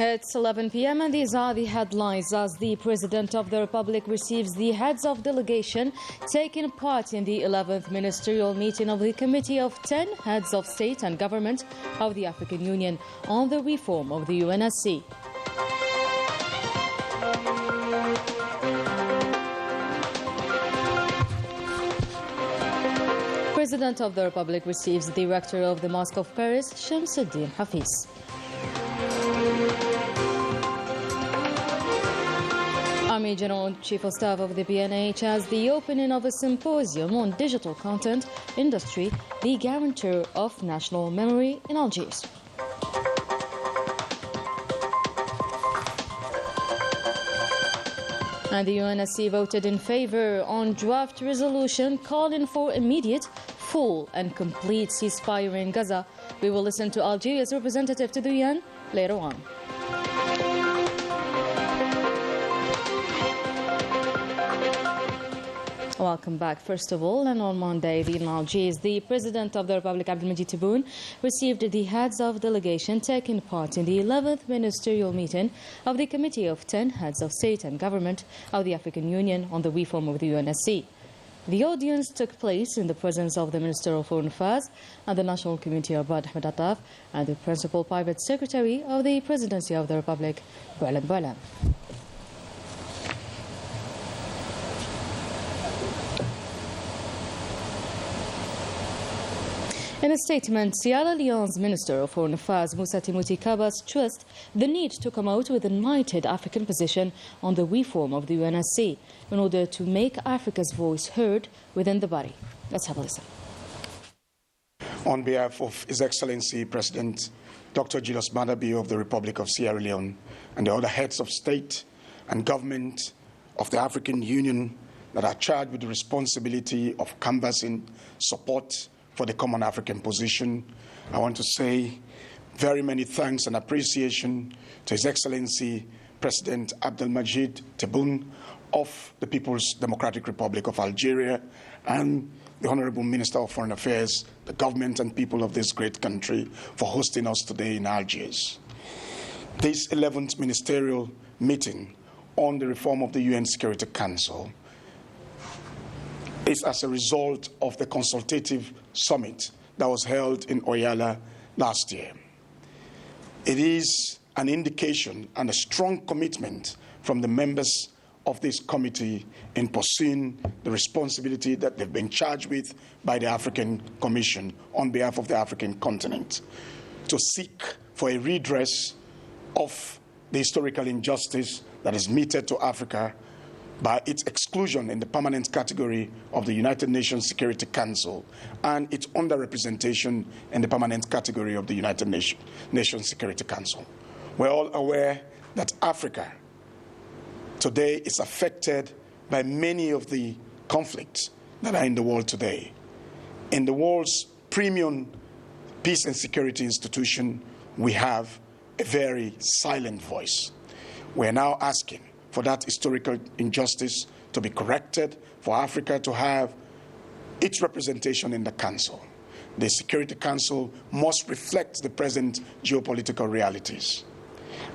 It's 11 p.m. and these are the headlines as the President of the Republic receives the heads of delegation taking part in the 11th ministerial meeting of the Committee of 10 Heads of State and Government of the African Union on the reform of the UNSC. President of the Republic receives the Rector of the Mosque of Paris, Shamsuddin Hafiz. Army General Chief of Staff of the PNH has the opening of a symposium on digital content industry, the guarantor of national memory in Algiers. And the UNSC voted in favor on draft resolution calling for immediate, full and complete ceasefire in Gaza. We will listen to Algeria's representative to the UN later on. Welcome back. First of all, and on Monday in Algiers, the President of the Republic, Abdelmajid Tebboune, received the heads of delegation taking part in the 11th ministerial meeting of the Committee of 10 Heads of State and Government of the African Union on the reform of the UNSC. The audience took place in the presence of the Minister of Foreign Affairs and the National Committee of Ahmed Attaf and the Principal Private Secretary of the Presidency of the Republic, Boualem. In a statement, Sierra Leone's Minister of Foreign Affairs, Moussa Timothy Kaba, stressed the need to come out with a united African position on the reform of the UNSC in order to make Africa's voice heard within the body. Let's have a listen. On behalf of His Excellency President Dr. Julius Maada Bio of the Republic of Sierra Leone and the other heads of state and government of the African Union that are charged with the responsibility of canvassing support for the common African position, I want to say very many thanks and appreciation to His Excellency President Abdelmajid Tebboune of the People's Democratic Republic of Algeria and the Honorable Minister of Foreign Affairs, the government and people of this great country for hosting us today in Algiers. This 11th ministerial meeting on the reform of the UN Security Council is as a result of the consultative summit that was held in Oyala last year. It is an indication and a strong commitment from the members of this committee in pursuing the responsibility that they've been charged with by the African Commission on behalf of the African continent to seek for a redress of the historical injustice that is meted to Africa by its exclusion in the permanent category of the United Nations Security Council and its underrepresentation in the permanent category of the United Nations Security Council. We're all aware that Africa today is affected by many of the conflicts that are in the world today. In the world's premium peace and security institution, we have a very silent voice. We're now asking for that historical injustice to be corrected, for Africa to have its representation in the Council. The Security Council must reflect the present geopolitical realities.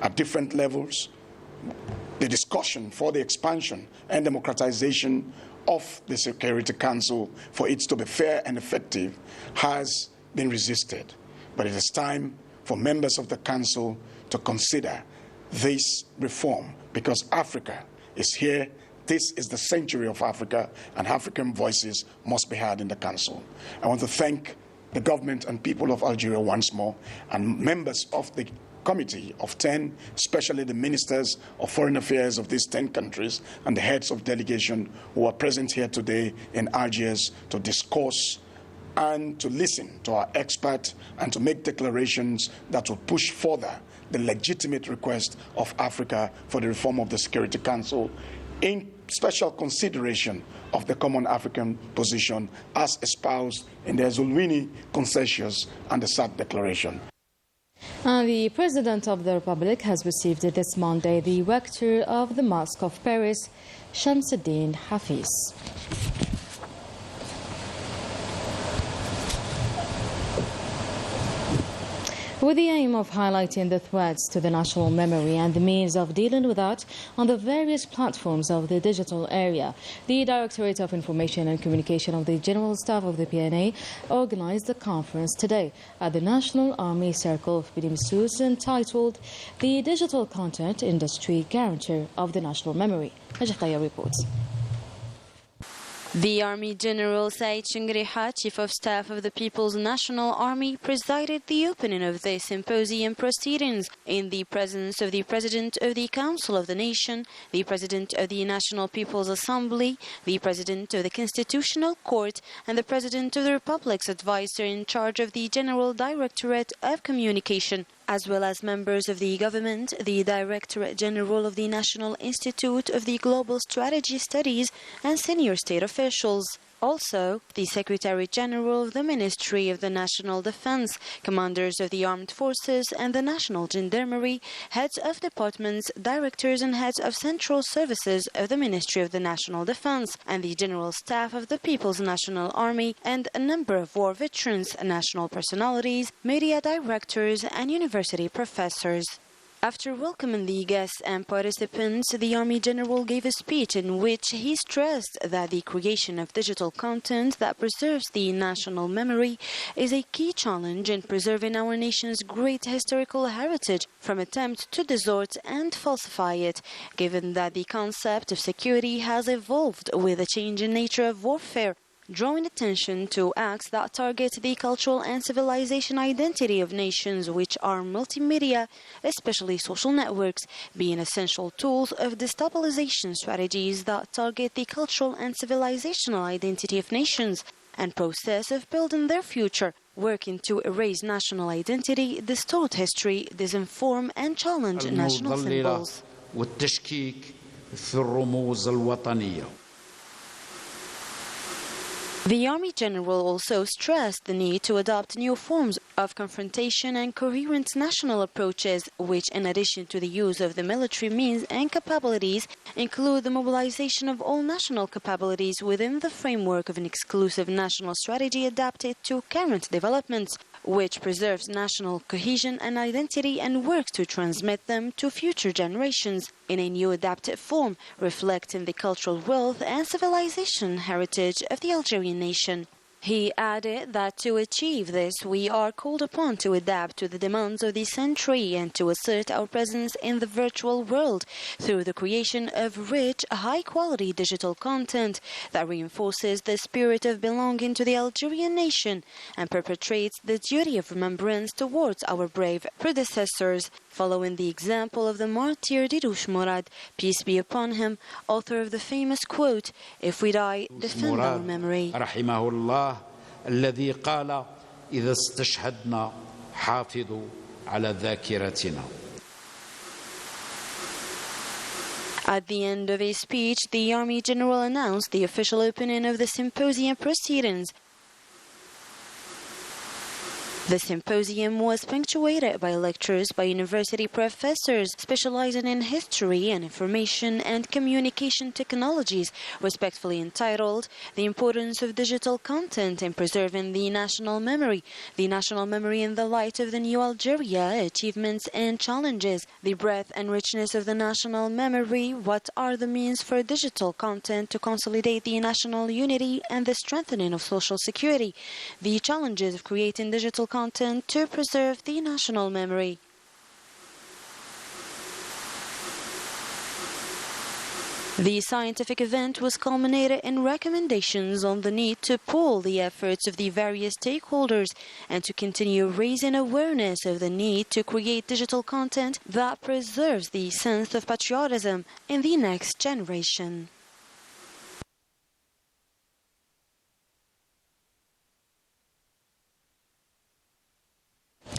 At different levels, the discussion for the expansion and democratization of the Security Council for it to be fair and effective has been resisted. But it is time for members of the Council to consider this reform, because Africa is here. This is the century of Africa, and African voices must be heard in the Council. I want to thank the government and people of Algeria once more, and members of the Committee of 10, especially the ministers of foreign affairs of these 10 countries and the heads of delegation who are present here today in Algiers to discuss and to listen to our experts and to make declarations that will push further the legitimate request of Africa for the reform of the Security Council in special consideration of the common African position as espoused in the Zulwini Consensus and the SAD Declaration. The President of the Republic has received this Monday the Rector of the Mosque of Paris, Shamsuddin Hafiz. with the aim of highlighting the threats to the national memory and the means of dealing with that on the various platforms of the digital area. The Directorate of Information and Communication of the General Staff of the PNA organized a conference today at the National Army Circle of Ministers entitled The Digital Content Industry Guarantor of the National Memory. Najafaya reports. The Army General Said Shingriha, Chief of Staff of the People's National Army, presided the opening of the symposium proceedings in the presence of the President of the Council of the Nation, the President of the National People's Assembly, the President of the Constitutional Court, and the President of the Republic's advisor in charge of the General Directorate of Communication, as well as members of the government, the Directorate General of the National Institute of the Global Strategy Studies, and senior state officials. Also, the Secretary General of the Ministry of the National Defense, commanders of the armed forces and the National Gendarmerie, heads of departments, directors and heads of central services of the Ministry of the National Defense, and the General Staff of the People's National Army, and a number of war veterans, national personalities, media directors and university professors. After welcoming the guests and participants, the Army General gave a speech in which he stressed that the creation of digital content that preserves the national memory is a key challenge in preserving our nation's great historical heritage from attempts to distort and falsify it, given that the concept of security has evolved with the changing nature of warfare, drawing attention to acts that target the cultural and civilization identity of nations, which are multimedia, especially social networks, being essential tools of destabilization strategies that target the cultural and civilizational identity of nations and process of building their future, working to erase national identity, distort history, disinform and challenge national symbols. والتشكيك في الرموز الوطنية. The Army General also stressed the need to adopt new forms of confrontation and coherent national approaches, which, in addition to the use of the military means and capabilities, include the mobilization of all national capabilities within the framework of an exclusive national strategy adapted to current developments, which preserves national cohesion and identity and works to transmit them to future generations in a new adapted form, reflecting the cultural wealth and civilization heritage of the Algerian nation. He added that to achieve this, we are called upon to adapt to the demands of the century and to assert our presence in the virtual world through the creation of rich, high-quality digital content that reinforces the spirit of belonging to the Algerian nation and perpetrates the duty of remembrance towards our brave predecessors, following the example of the martyr Dirouche Mourad, peace be upon him, author of the famous quote, "If we die, defend our memory." رحمه الله الذي قال إذا استشهدنا حافظوا على ذاكرتنا. At the end of his speech, the Army General announced the official opening of the symposium proceedings. The symposium was punctuated by lectures by university professors specializing in history and information and communication technologies, respectfully entitled "The Importance of Digital Content in Preserving the National Memory in the Light of the New Algeria, Achievements and Challenges, the Breadth and Richness of the National Memory, What are the Means for Digital Content to Consolidate the National Unity and the Strengthening of Social Security, the Challenges of Creating Digital Content to Preserve the National Memory." The scientific event was culminated in recommendations on the need to pool the efforts of the various stakeholders and to continue raising awareness of the need to create digital content that preserves the sense of patriotism in the next generation.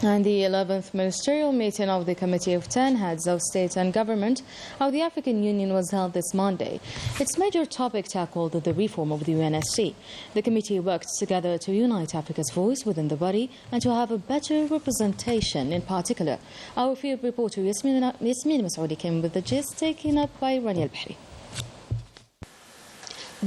And the 11th ministerial meeting of the Committee of 10 Heads of State and Government of the African Union was held this Monday. Its major topic tackled the reform of the UNSC. The committee worked together to unite Africa's voice within the body and to have a better representation in particular. Our field reporter Yasmin Masoudi came with the gist, taken up by Rania Al-Bahri.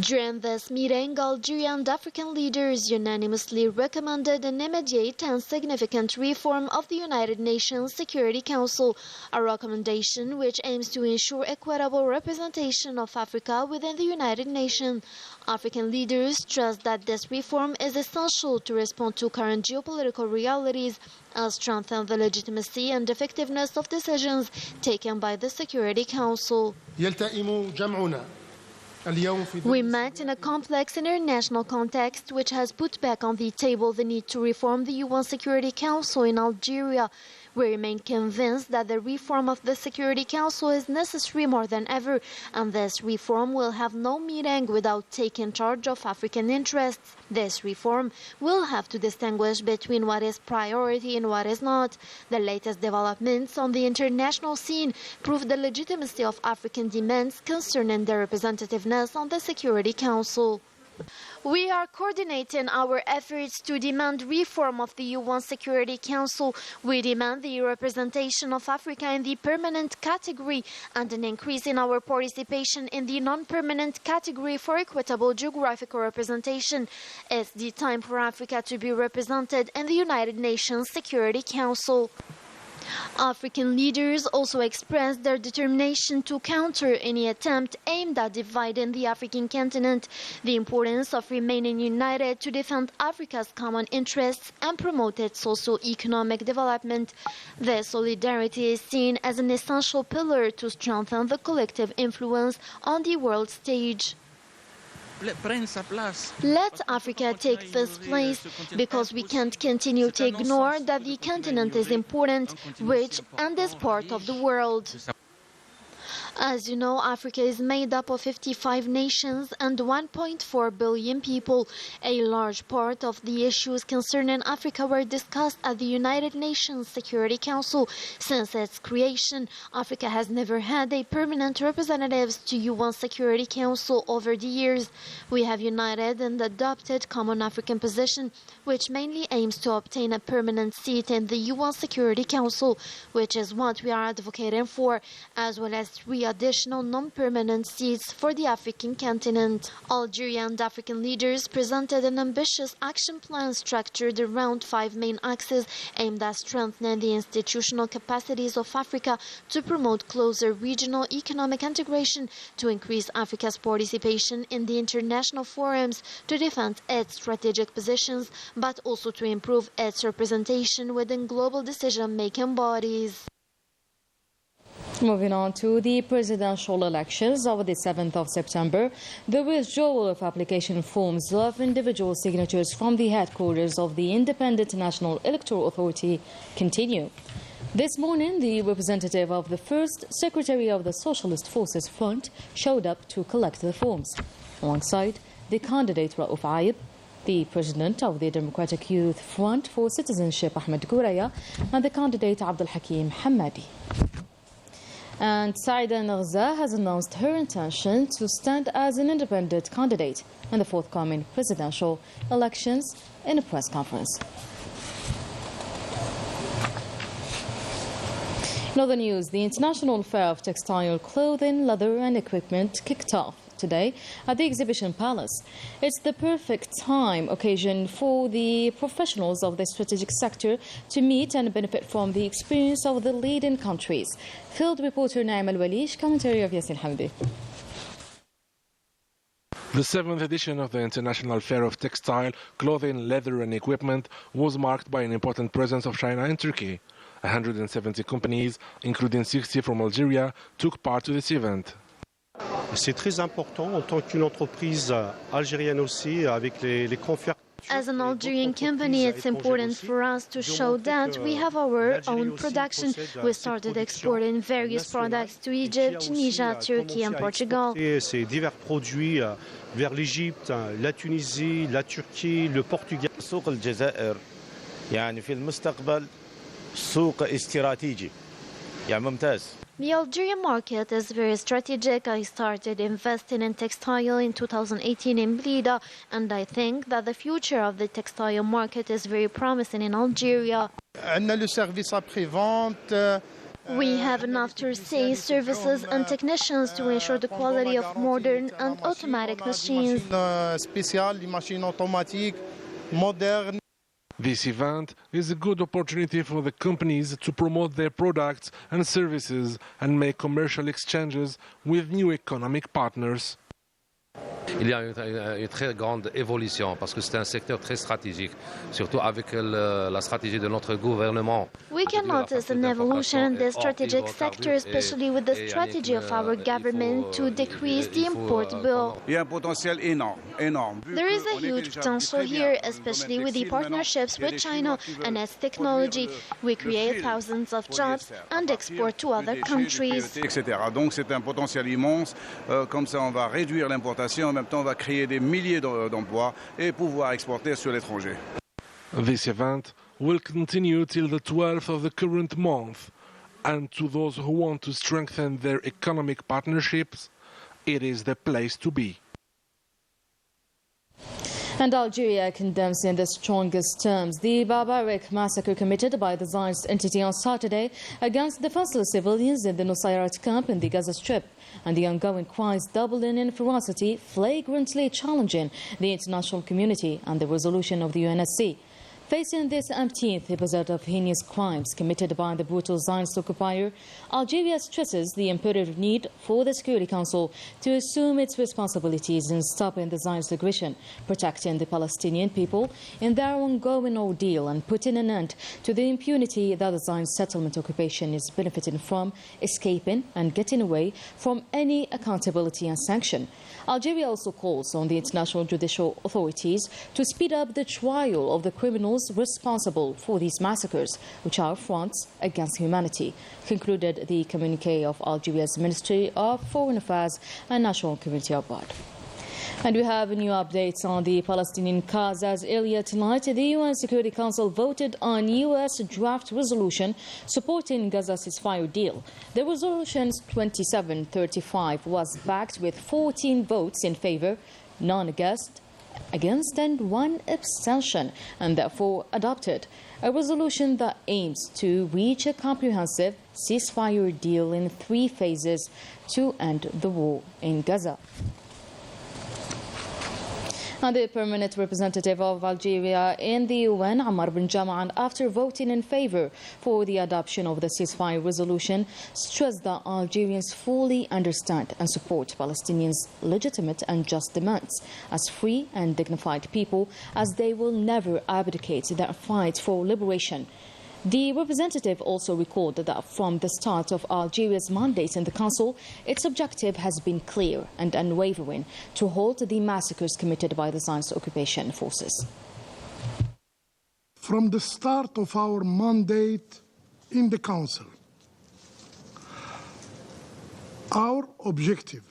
During this meeting, Algerian and African leaders unanimously recommended an immediate and significant reform of the United Nations Security Council, a recommendation which aims to ensure equitable representation of Africa within the United Nations. African leaders stressed that this reform is essential to respond to current geopolitical realities and strengthen the legitimacy and effectiveness of decisions taken by the Security Council. We met in a complex international context which has put back on the table the need to reform the UN Security Council in Algeria. We remain convinced that the reform of the Security Council is necessary more than ever, and this reform will have no meaning without taking charge of African interests. This reform will have to distinguish between what is priority and what is not. The latest developments on the international scene prove the legitimacy of African demands concerning their representativeness on the Security Council. We are coordinating our efforts to demand reform of the UN Security Council. We demand the representation of Africa in the permanent category and an increase in our participation in the non-permanent category for equitable geographical representation. It's the time for Africa to be represented in the United Nations Security Council. African leaders also expressed their determination to counter any attempt aimed at dividing the African continent, the importance of remaining united to defend Africa's common interests and promote its socio-economic development. This solidarity is seen as an essential pillar to strengthen the collective influence on the world stage. Let Africa take this place, because we can't continue to ignore that the continent is important, rich, and is part of the world. As you know, Africa is made up of 55 nations and 1.4 billion people. A large part of the issues concerning Africa were discussed at the United Nations Security Council. Since its creation, Africa has never had a permanent representative to UN Security Council over the years. We have united and adopted common African position, which mainly aims to obtain a permanent seat in the UN Security Council, which is what we are advocating for, as well as 3 additional non-permanent seats for the African continent. Algeria and African leaders presented an ambitious action plan structured around 5 main axes aimed at strengthening the institutional capacities of Africa to promote closer regional economic integration, to increase Africa's participation in the international forums, to defend its strategic positions, but also to improve its representation within global decision-making bodies. Moving on to the presidential elections of the 7th of September, the withdrawal of application forms of individual signatures from the headquarters of the Independent National Electoral Authority continue. This morning, the representative of the first Secretary of the Socialist Forces Front showed up to collect the forms, alongside the candidate Raouf Aib, the president of the Democratic Youth Front for Citizenship Ahmed Gouraya, and the candidate Abdul Hakim Hamadi. And Saida Narza has announced her intention to stand as an independent candidate in the forthcoming presidential elections in a press conference. In other news, the International Fair of Textile, Clothing, Leather and Equipment kicked off today at the Exhibition Palace. It's the perfect occasion for the professionals of the strategic sector to meet and benefit from the experience of the leading countries. Field reporter Naim Al-Walish, commentary of Yasin Hamdi. The 7th edition of the International Fair of Textile, Clothing, Leather and Equipment was marked by an important presence of China and Turkey. 170 companies, including 60 from Algeria, took part to this event. C'est très important en tant qu'une entreprise algérienne aussi, avec les conflits. As an Algerian company, it's important for us to show that we have our own production. We started exporting various products to Egypt, Tunisia, Turkey and Portugal. Ces divers produits vers l'Égypte, la Tunisie, la Turquie, le Portugal. سوق الجزائر يعني في المستقبل سوق استراتيجي يعني ممتاز. The Algerian market is very strategic. I started investing in textile in 2018 in Blida, and I think that the future of the textile market is very promising in Algeria. عندنا le service après-vente, We have enough to say services and technicians to ensure the quality of modern and automatic machines. This event is a good opportunity for the companies to promote their products and services and make commercial exchanges with new economic partners. Il y a une très grande évolution parce que c'est un secteur très stratégique, surtout avec la stratégie de notre gouvernement. We can notice an evolution in this strategic sector, especially with the strategy of our government to decrease the import bill. Il y a un potentiel énorme. There is a huge potential here, especially with the partnerships with China and its technology. We create thousands of jobs and export to other countries. Etc. Donc c'est un potentiel immense. Comme ça, on va réduire l'importation. En même temps, on va créer des milliers d'emplois et pouvoir exporter sur l'étranger. This event will continue till the 12th of the current month, and to those who want to strengthen their economic partnerships, it is the place to be. And Algeria condemns in the strongest terms the barbaric massacre committed by the Zionist entity on Saturday against defenseless civilians in the Nusayrat camp in the Gaza Strip, and the ongoing cries doubling in ferocity, flagrantly challenging the international community and the resolution of the UNSC. Facing this 18th episode of heinous crimes committed by the brutal Zionist occupier, Algeria stresses the imperative need for the Security Council to assume its responsibilities in stopping the Zionist aggression, protecting the Palestinian people in their ongoing ordeal, and putting an end to the impunity that the Zionist settlement occupation is benefiting from, escaping and getting away from any accountability and sanction. Algeria also calls on the international judicial authorities to speed up the trial of the criminals responsible for these massacres, which are affronts against humanity, concluded the communique of Algeria's Ministry of Foreign Affairs and National Community Abroad. And we have new updates on the Palestinian cause, as earlier tonight the UN Security Council voted on U.S. draft resolution supporting Gaza's ceasefire deal. The resolution 2735 was backed with 14 votes in favor, none against, and 1 abstention, and therefore adopted. A resolution that aims to reach a comprehensive ceasefire deal in 3 phases to end the war in Gaza. And the permanent representative of Algeria in the UN, Ammar bin Jama'an, after voting in favor for the adoption of the ceasefire resolution, stressed that Algerians fully understand and support Palestinians' legitimate and just demands as free and dignified people, as they will never abdicate their fight for liberation. The representative also recalled that from the start of Algeria's mandate in the Council, its objective has been clear and unwavering: to halt the massacres committed by the Zionist occupation forces. From the start of our mandate in the Council, our objective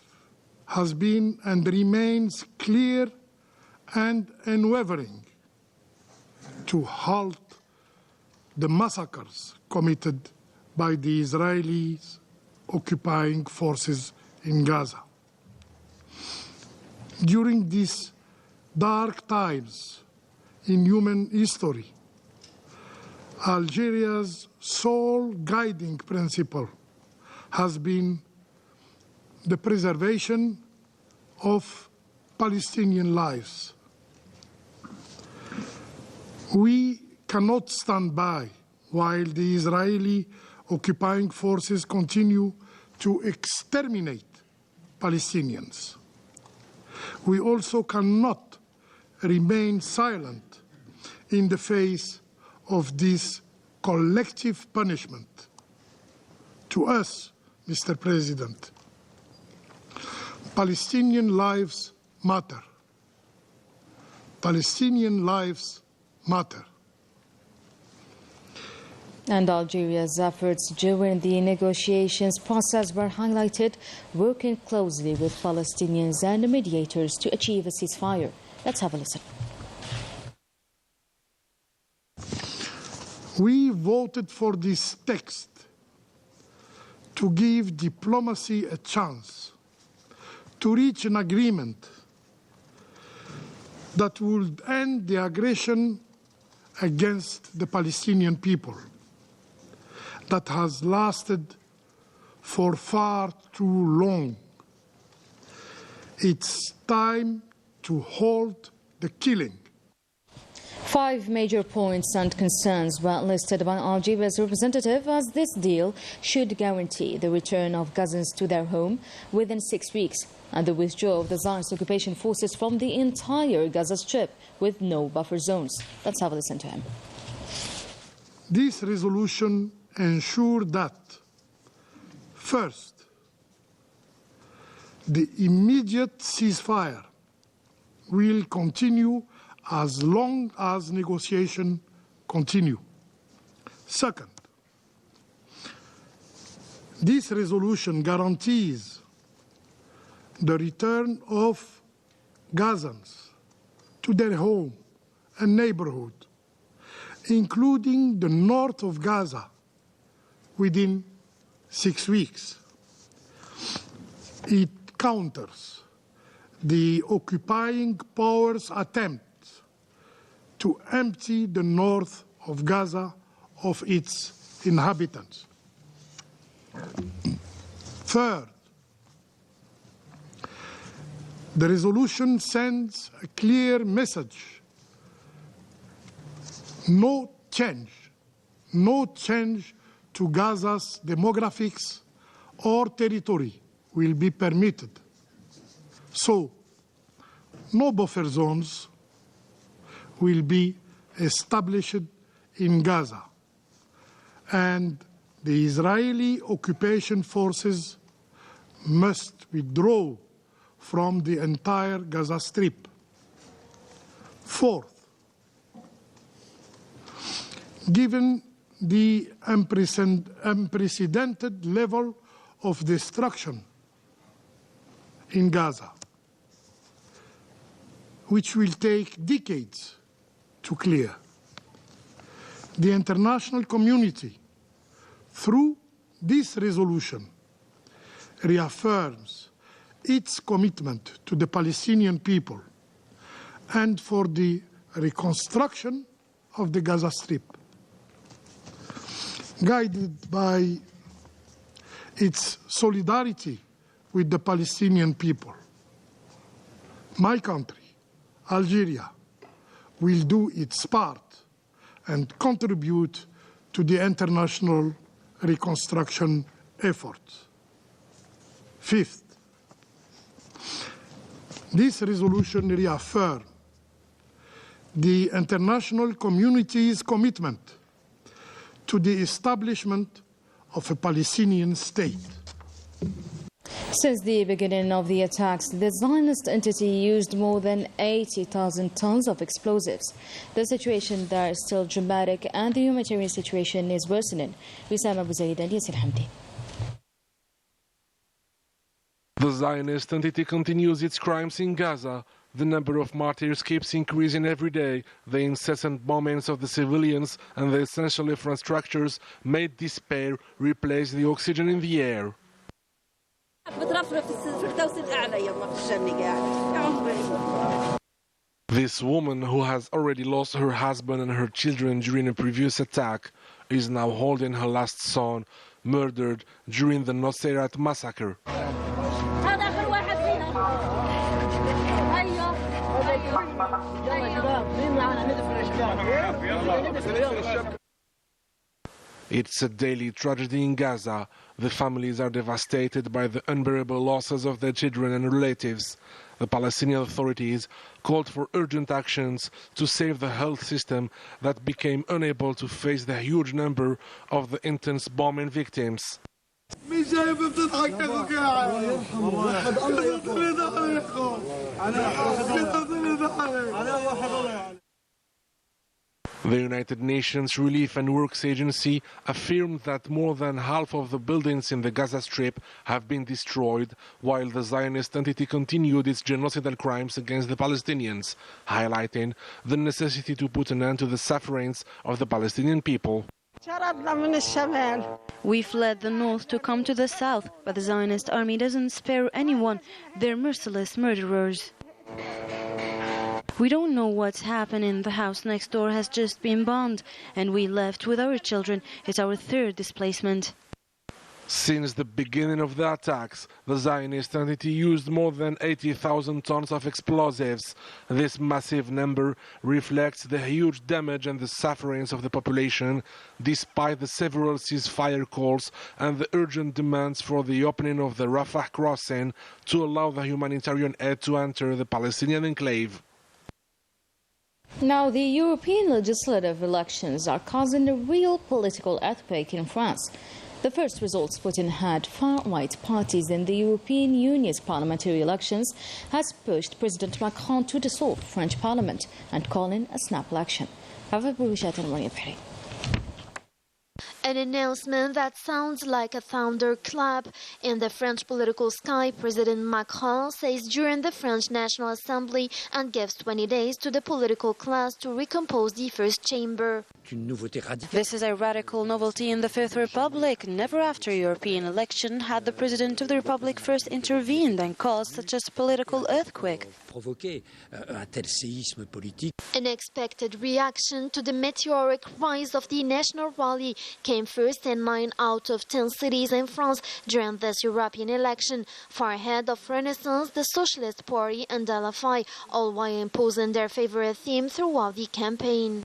has been and remains clear and unwavering: to halt the massacres committed by the Israeli occupying forces in Gaza. During these dark times in human history, Algeria's sole guiding principle has been the preservation of Palestinian lives. We cannot stand by while the Israeli occupying forces continue to exterminate Palestinians. We also cannot remain silent in the face of this collective punishment. To us, Mr. President, Palestinian lives matter. Palestinian lives matter. And Algeria's efforts during the negotiations process were highlighted, working closely with Palestinians and mediators to achieve a ceasefire. Let's have a listen. We voted for this text to give diplomacy a chance to reach an agreement that would end the aggression against the Palestinian people that has lasted for far too long. It's time to halt the killing. 5 major points and concerns were listed by Algeria's representative, as this deal should guarantee the return of Gazans to their home within 6 weeks and the withdrawal of the Zionist occupation forces from the entire Gaza Strip with no buffer zones. Let's have a listen to him. This resolution ensures that, first, the immediate ceasefire will continue as long as negotiations continue. Second, this resolution guarantees the return of Gazans to their home and neighborhood, including the north of Gaza, within 6 weeks. It counters the occupying powers' attempt to empty the north of Gaza of its inhabitants. Third, the resolution sends a clear message: no change to Gaza's demographics or territory will be permitted. So, no buffer zones will be established in Gaza, and the Israeli occupation forces must withdraw from the entire Gaza Strip. Fourth, given the unprecedented level of destruction in Gaza, which will take decades to clear, the international community, through this resolution, reaffirms its commitment to the Palestinian people and for the reconstruction of the Gaza Strip, guided by its solidarity with the Palestinian people. My country, Algeria, will do its part and contribute to the international reconstruction effort. Fifth, this resolution reaffirms the international community's commitment to the establishment of a Palestinian state. Since the beginning of the attacks, the Zionist entity used more than 80,000 tons of explosives. The situation there is still dramatic and the humanitarian situation is worsening. Wissam Abu Zaid and Yasir Hamdi. The Zionist entity continues its crimes in Gaza. The number of martyrs keeps increasing every day. The incessant bombings of the civilians and the essential infrastructures made despair replace the oxygen in the air. This woman, who has already lost her husband and her children during a previous attack, is now holding her last son, murdered during the Nuseirat massacre. It's a daily tragedy in Gaza. The families are devastated by the unbearable losses of their children and relatives. The Palestinian authorities called for urgent actions to save the health system that became unable to face the huge number of the intense bombing victims. The United Nations Relief and Works Agency affirmed that more than half of the buildings in the Gaza Strip have been destroyed, while the Zionist entity continued its genocidal crimes against the Palestinians, highlighting the necessity to put an end to the sufferings of the Palestinian people. We fled the north to come to the south, but the Zionist army doesn't spare anyone. They're merciless murderers. We don't know what's happening. The house next door has just been bombed, and we left with our children. It's our third displacement. Since the beginning of the attacks, the Zionist entity used more than 80,000 tons of explosives. This massive number reflects the huge damage and the sufferings of the population, despite the several ceasefire calls and the urgent demands for the opening of the Rafah crossing to allow the humanitarian aid to enter the Palestinian enclave. Now, the European legislative elections are causing a real political earthquake in France. The first results put in hand far-right parties in the European Union's parliamentary elections has pushed President Macron to dissolve French parliament and call in a snap election. An announcement that sounds like a thunderclap. In the French political sky, President Macron says during the French National Assembly and gives 20 days to the political class to recompose the first chamber. This is a radical novelty in the Fifth Republic. Never after a European election had the President of the Republic first intervened and caused such a political earthquake. An expected reaction to the meteoric rise of the National Rally came first in 9 out of 10 cities in France during this European election, far ahead of Renaissance, the Socialist Party and LFI, all while imposing their favorite theme throughout the campaign.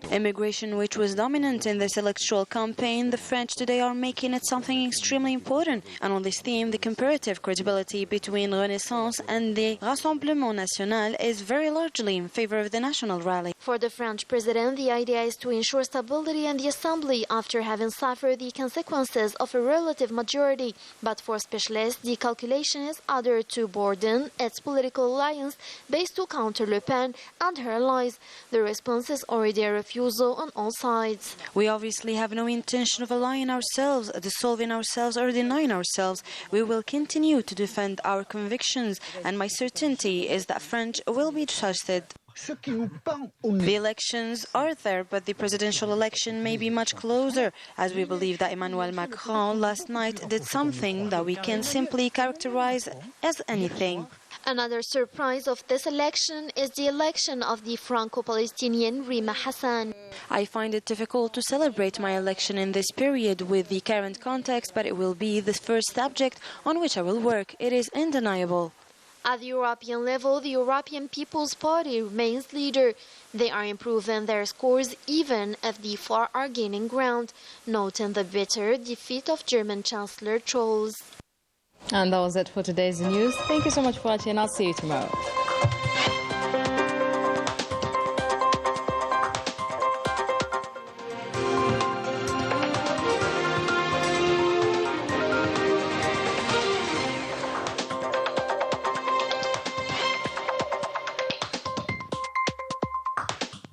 Immigration, which was dominant in this electoral campaign, the French today are making it something extremely important. And on this theme, the comparative credibility between Renaissance and the Rassemblement National is very largely in favor of the National Rally. For the French president, the idea is to ensure stability in the assembly after having suffered the consequences of a relative majority. But for specialists, the calculation is other to broaden its political alliance based to counter Le Pen and her allies. The response is already a refusal on all sides. We obviously have no intention of allying ourselves, dissolving ourselves or denying ourselves. We will continue to defend our convictions, and my certainty is that French will be trusted. The elections are there, but the presidential election may be much closer, as we believe that Emmanuel Macron last night did something that we can simply characterize as anything. Another surprise of this election is the election of the Franco-Palestinian Rima Hassan. I find it difficult to celebrate my election in this period with the current context, but it will be the first subject on which I will work. It is undeniable. At the European level, the European People's Party remains leader. They are improving their scores even if the far are gaining ground, noting the bitter defeat of German Chancellor Scholz. And that was it for today's news. Thank you so much for watching. I'll see you tomorrow.